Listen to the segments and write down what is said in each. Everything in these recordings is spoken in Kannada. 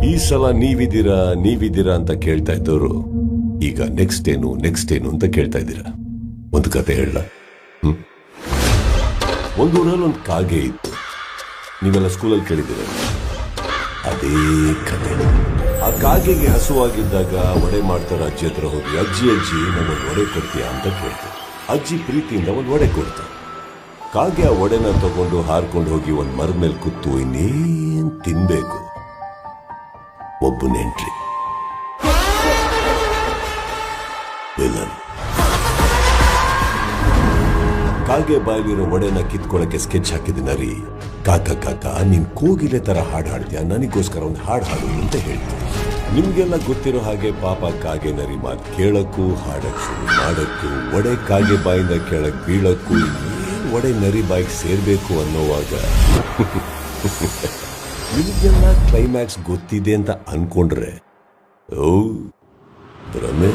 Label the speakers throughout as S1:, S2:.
S1: ಈ ಸಲ ನೀವಿದ್ದೀರಾ ಅಂತ ಕೇಳ್ತಾ ಇದ್ದವರು ಈಗ ನೆಕ್ಸ್ಟ್ ಏನು ಅಂತ ಕೇಳ್ತಾ ಇದ್ದೀರಾ. ಒಂದು ಕತೆ ಹೇಳ. ಒಂದೂರಲ್ಲಿ ಒಂದು ಕಾಗೆ ಇತ್ತು. ನೀವೆಲ್ಲ ಸ್ಕೂಲಲ್ಲಿ ಕೇಳಿದ್ದೀರ. ಅದೇ ಕತೆ. ಆ ಕಾಗೆಗೆ ಹಸುವಾಗಿದ್ದಾಗ ಒಡೆ ಮಾಡ್ತಾರ ಅಜ್ಜಿ ಹತ್ರ ಹೋಗಿ, ಅಜ್ಜಿ ನಮ್ಮೊಂದು ಒಡೆ ಕೊಡ್ತೀಯಾ ಅಂತ ಕೇಳ್ತಾರೆ. ಅಜ್ಜಿ ಪ್ರೀತಿಯಿಂದ ಒಂದು ಒಡೆ ಕೊಡ್ತಾರೆ. ಕಾಗೆ ಆ ಒಡೆನ ತಗೊಂಡು ಹಾರ್ಕೊಂಡು ಹೋಗಿ ಒಂದ್ ಮರದ ಮೇಲೆ ಕೂತು ಇನ್ನೇನ್ ತಿನ್ಬೇಕು. ಒಬ್ಬ ನೆಂಟ್ರಿ ವಿಲನ್. ಕಾಗೆ ಬಾಯಲ್ಲಿರೋ ಒಡೆನ ಕಿತ್ಕೊಳ್ಳಕ್ಕೆ ಸ್ಕೆಚ್ ಹಾಕಿದ ನರಿ, ಕಾಕ ನೀನ್ ಕೋಗಿಲೆ ತರ ಹಾಡು ಹಾಡ್ತೀಯ, ನನಗೋಸ್ಕರ ಒಂದು ಹಾಡು ಅಂತ ಹೇಳ್ತೀನಿ. ನಿಮ್ಗೆಲ್ಲ ಗೊತ್ತಿರೋ ಹಾಗೆ ಪಾಪ ಕಾಗೆ ನರಿ ಮಾತು ಕೇಳಕ್ಕೂ ಹಾಡಕ್ಕೂ ಮಾಡಕ್ಕೂ ಒಡೆ ಕಾಗೆ ಬಾಯಿಂದ ಕೇಳಕ್ ಬೀಳಕ್ಕೂ ಒಡೆ ನರಿ ಬಾಯಿಗೆ ಸೇರ್ಬೇಕು ಅನ್ನೋವಾಗ ನಿಮಗೆಲ್ಲ ಕ್ಲೈಮ್ಯಾಕ್ಸ್ ಗೊತ್ತಿದೆ ಅಂತ ಅನ್ಕೊಂಡ್ರೆ ಭ್ರಮೆ.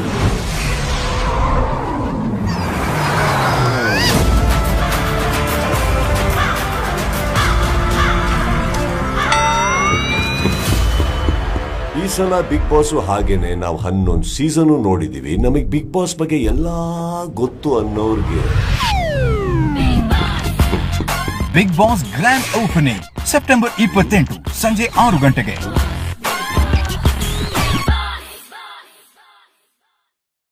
S1: ಈ ಸಲ ಬಿಗ್ ಬಾಸ್ ಹಾಗೇನೆ ನಾವು 11 ಸೀಸನ್ ನೋಡಿದೀವಿ. ನಮಗ್ ಬಿಗ್ ಬಾಸ್ ಬಗ್ಗೆ ಎಲ್ಲಾ ಗೊತ್ತು ಅನ್ನೋರ್ಗೆ
S2: Bigg Boss grand opening September 28 ಸಂಜೆ 6 ಗಂಟೆಗೆ.